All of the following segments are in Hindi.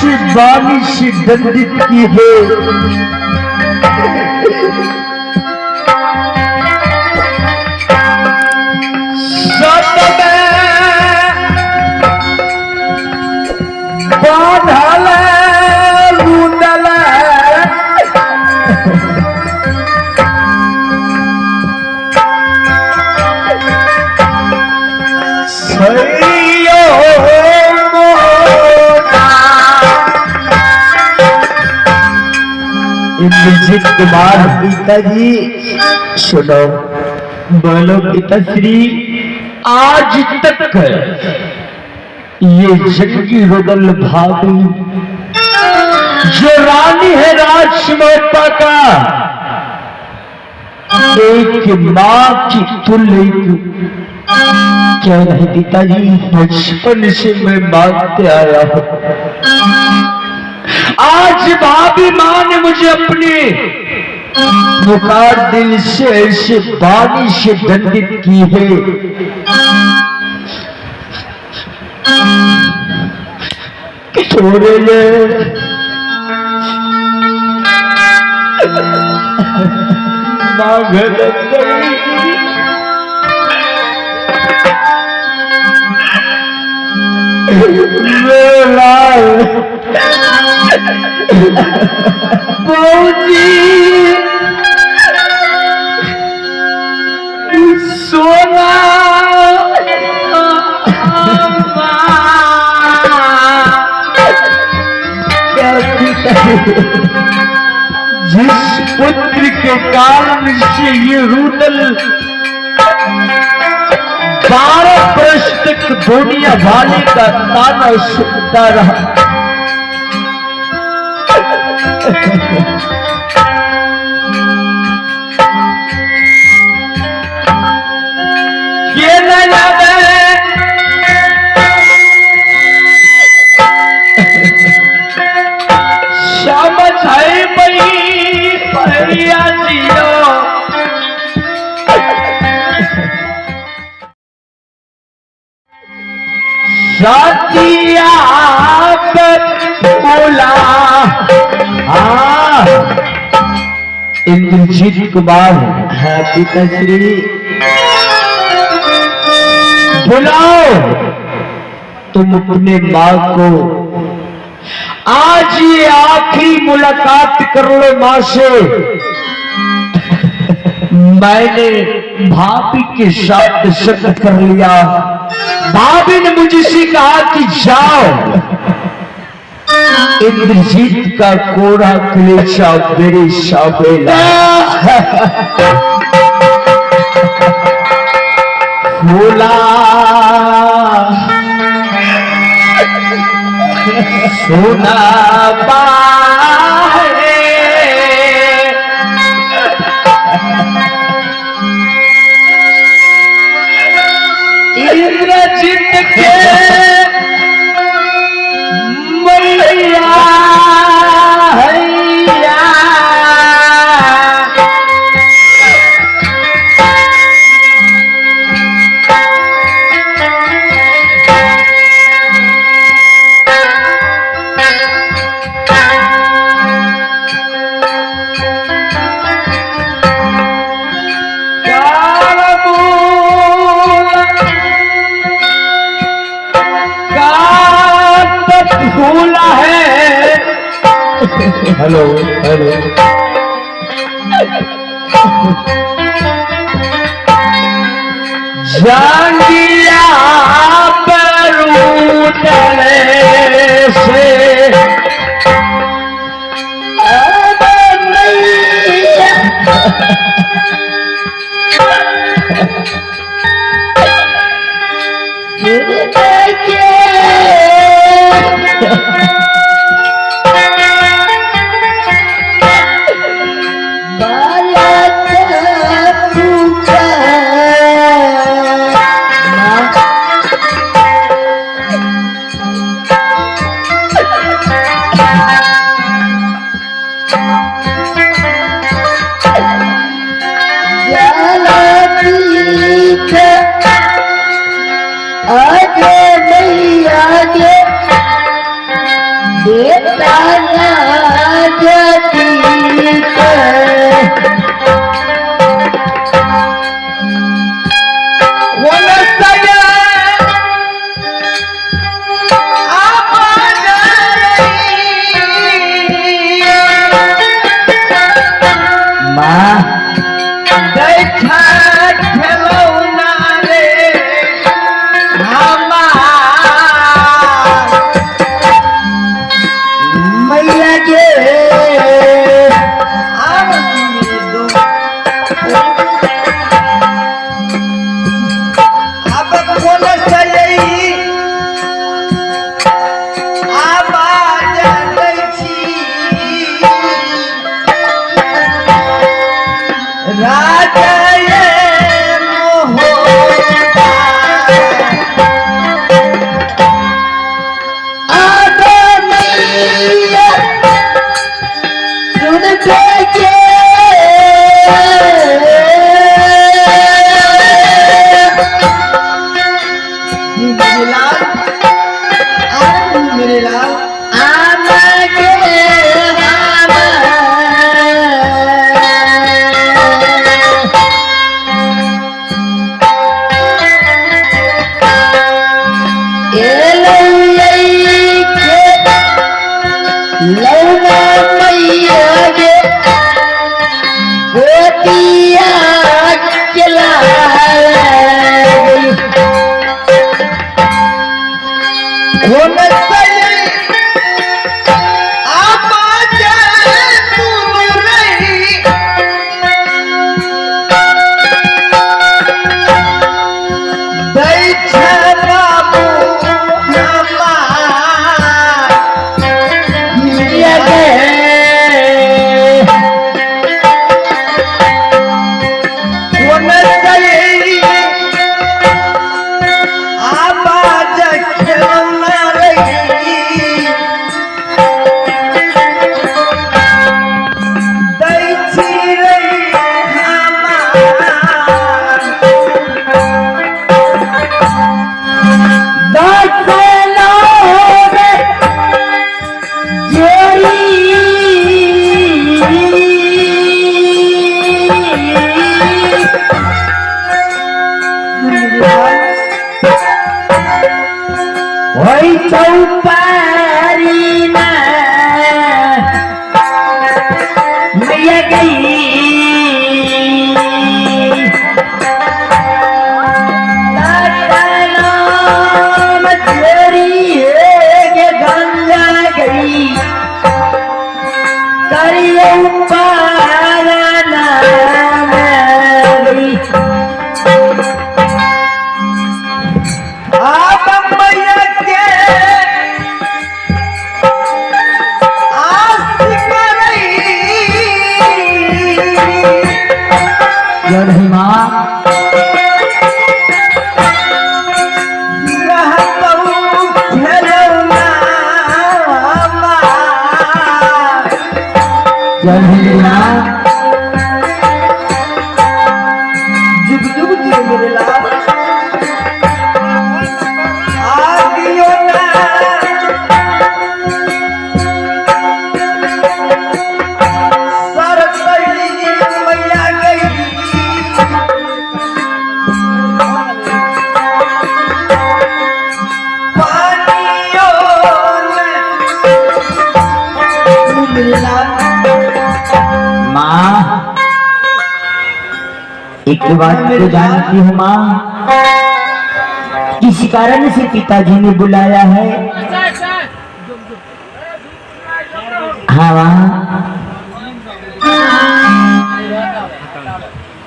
से बानी से दंडित की है। बांधल रुदल इंद्रजीत कुमार पिताजी सुनो। बोलो पिताश्री, आज तक ये जंगी रुदल भाभी जो रानी है राजमोता का, एक मां की तुल्य क्यों नहीं पिताजी? बचपन से मैं मानते आया हूं। आज भाभी मां ने मुझे अपने मुखार दिल से ऐसे बानी से दंडित की है। छोड़े ले मां गलत गई। बहूजी सोना जिस पुत्र के कारण से ये रुदल 12 वर्ष तक दुनिया वाले का ताना सुनता रहा, ये न याद है समझ है बई परिया जियो। साथिया बोला इंद्रजीत कुमार है पिताश्री, बुलाओ तुम अपने मां को। आज ये आखिरी मुलाकात कर लो मां से। मैंने भाभी के साथ शब्द कर लिया। भाभी ने मुझसे कहा कि जाओ, इंद्रजीत का कोड़ा कलेजा मेरे सामने फूला सोना बाहे इंद्रजीत के मैया हैया फूला है। हेलो हेलो जांगिया पर उतरे से आगे नहीं आगे एक बात तो जानती हूँ माँ, किसी कारण से पिताजी ने बुलाया है। हाँ माँ,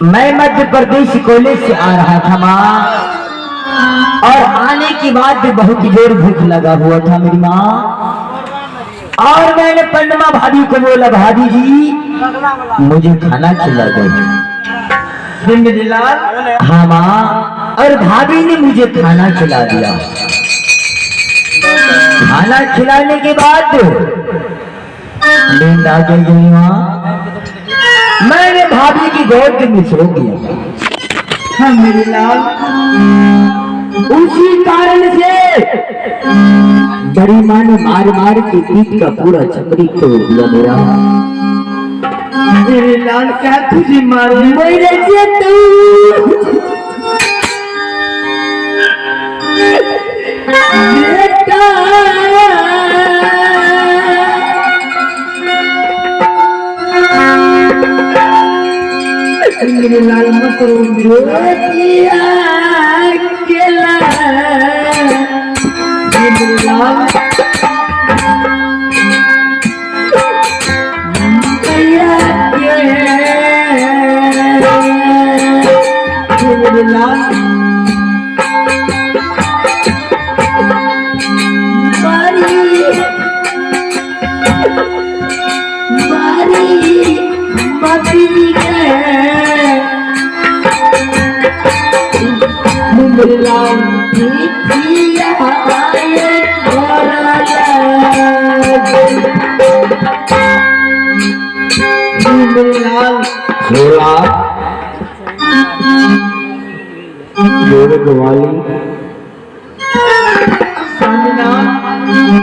मैं मध्य प्रदेश कॉलेज से आ रहा था माँ, और आने के बाद बहुत जोर भूख लगा हुआ था मेरी माँ, और मैंने पन्नमा भाभी को बोला भाभी जी मुझे खाना खिला दो। हाँ माँ, और भाभी ने मुझे खाना खिला दिया। खाना खिलाने के बाद नींद आ गई माँ, मैंने भाभी की गोद में सो गया। हाँ मेरे लाल, उसी कारण से बड़ी माँ ने मार मार के पीठ का पूरा चमड़ी तोड़ दिया मेरा। मेरे लाल क्या तुझे मारे? मेरे से तू बेटा मेरे लाल मत रो मेरे लाल। मेरे लाल वाली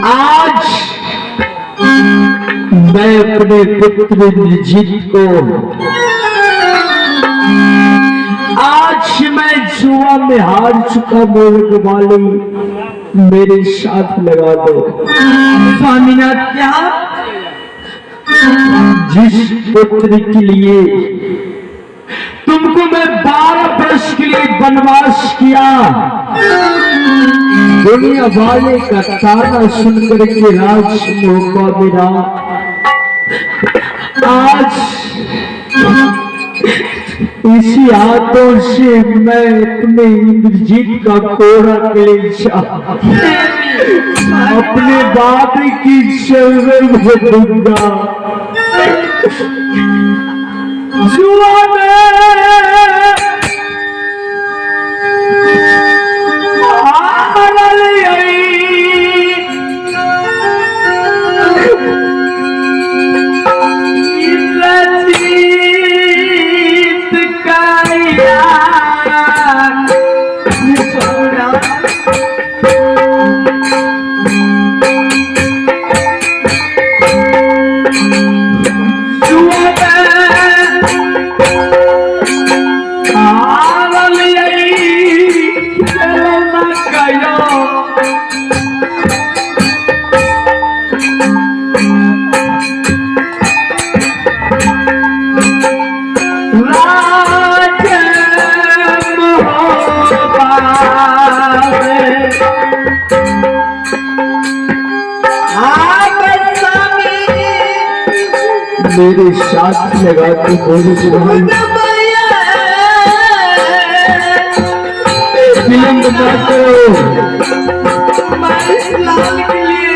आज मैं अपने पुत्र निजीत को आज मैं जुआ में हार चुका। मोरग वाली मेरे साथ लगा दो। स्वामीनाथ क्या? जिस पुत्र के लिए तुमको मैं 12 वर्ष के लिए वनवास किया, दुनिया वाले का ताना सुनकर के राज मौका मिला। आज इसी हाथों से मैं अपने इंद्रजीत का कोड़ा कलेजा अपने बाप की शरण में दूंगा। जुआ में मेरे साथ लगा के बोली फिल्म बना करो लाल के लिए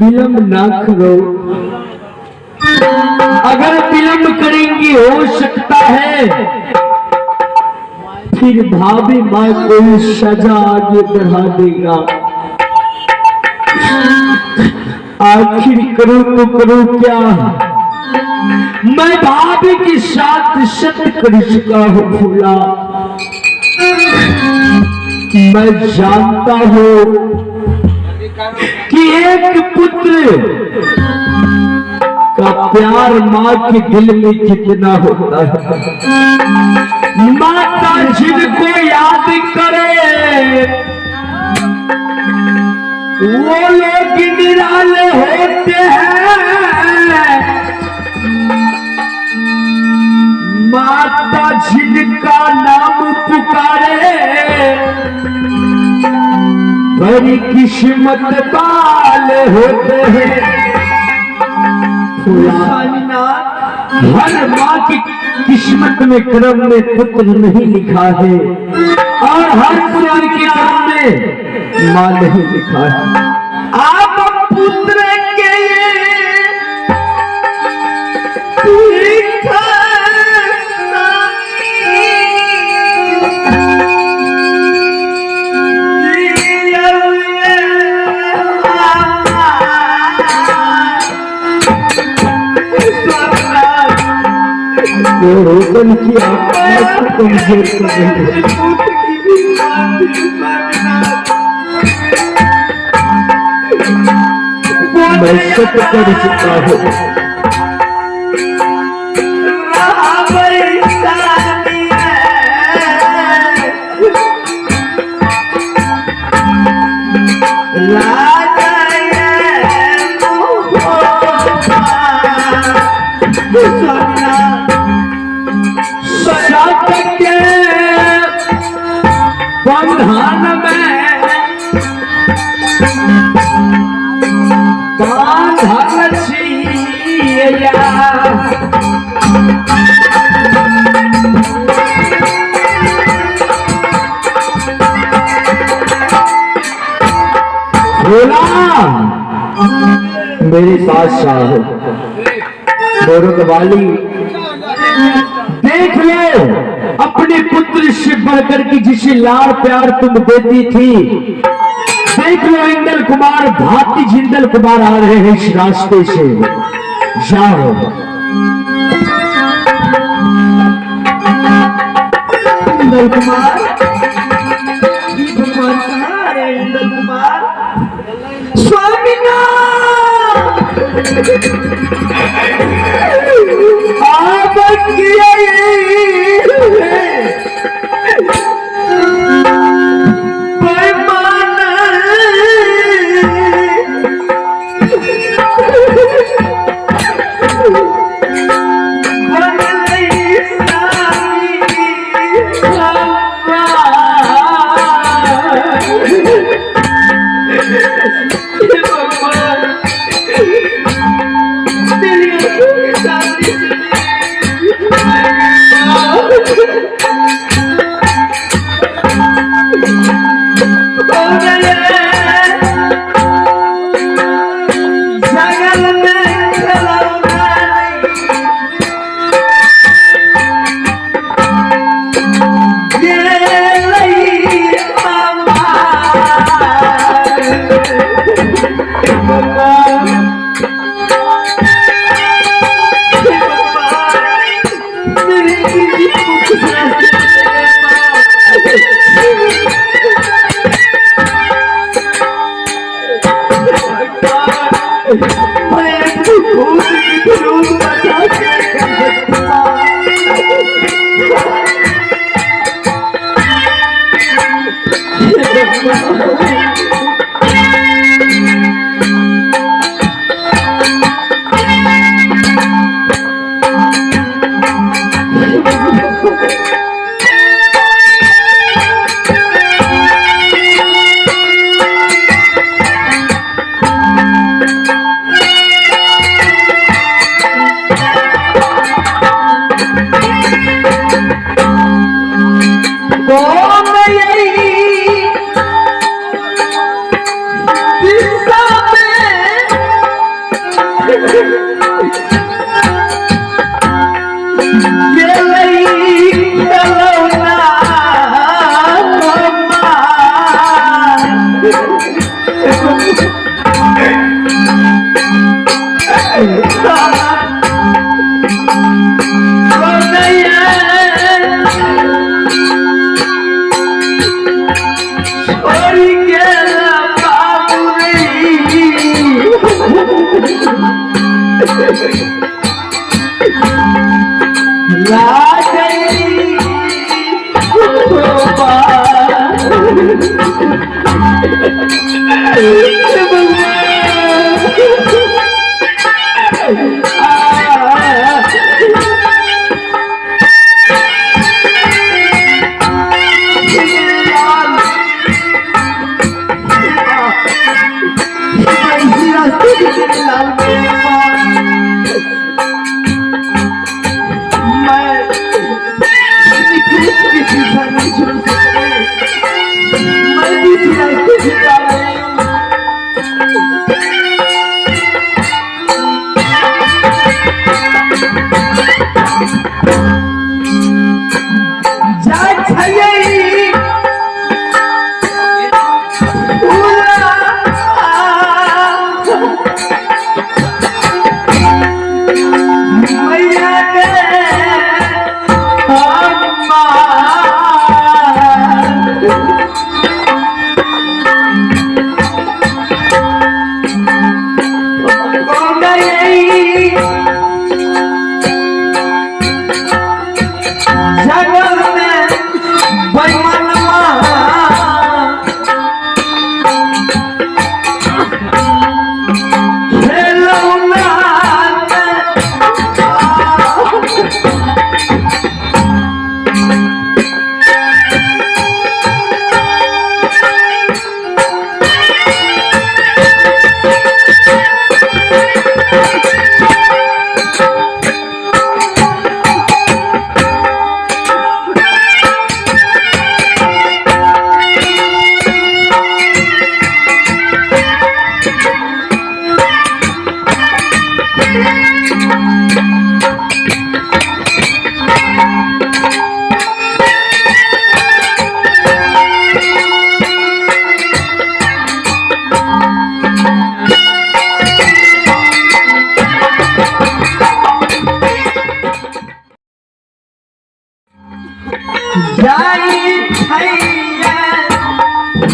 विलम्ब ना करो। अगर विलम्ब करेंगे हो सकता है फिर भाभी माँ कोई सजा आगे बढ़ा देगा। आखिर करो तो करो क्या, मैं भाभी के साथ सत्य कर चुका हूँ भूला। मैं जानता हूँ कि एक पुत्र का प्यार माँ के दिल में कितना होता है। माता जिनको याद करे वो लोग निराले होते हैं। माता जिनका नाम पुकारे बड़ी किस्मत वाले होते हैं। हर माँ की किस्मत में क्रम में पुत्र नहीं लिखा है और हर पुत्र के क्रम में माँ नहीं लिखा है। आप पुत्र के रोकन की आत्मा को कमजोर कर रही है। मैं सत्य कर चुका हूँ। बंधन में बांधल छिया बोला मेरे साथ शाह मोरक वाली देख लो अपने पुत्र से बढ़कर की जिसे लाड़ प्यार तुम देती थी। देख लो इंदल कुमार भाती जिंदल कुमार आ रहे हैं इस रास्ते से। जाओ इंदल कुमार, भगवान कहाँ आ रहे हैं? इंदल कुमार स्वामी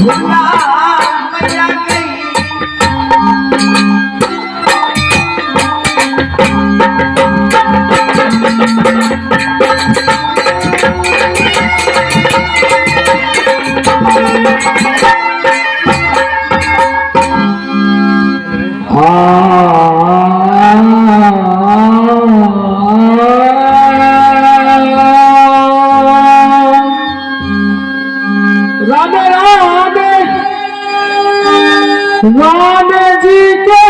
भुला मैया गई राधे राधे राधे जी के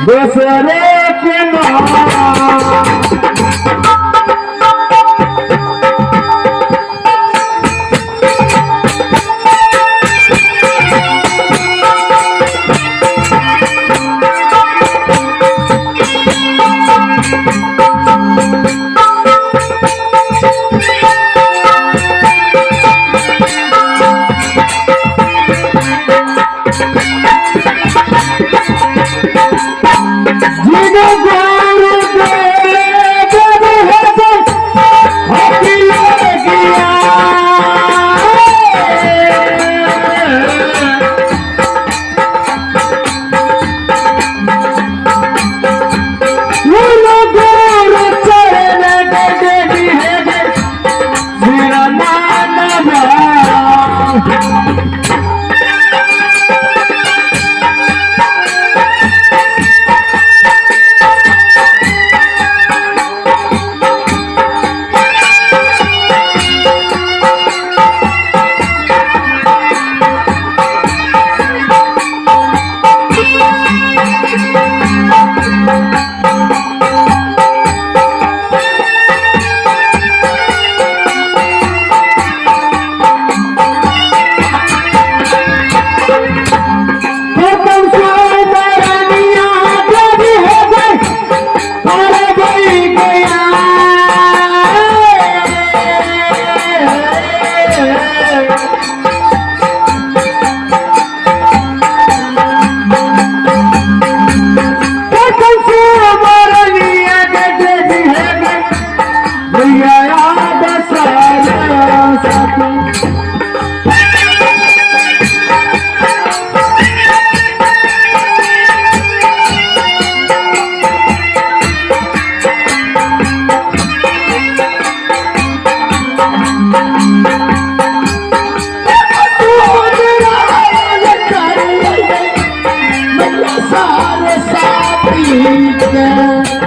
दूसरे के सारे साथी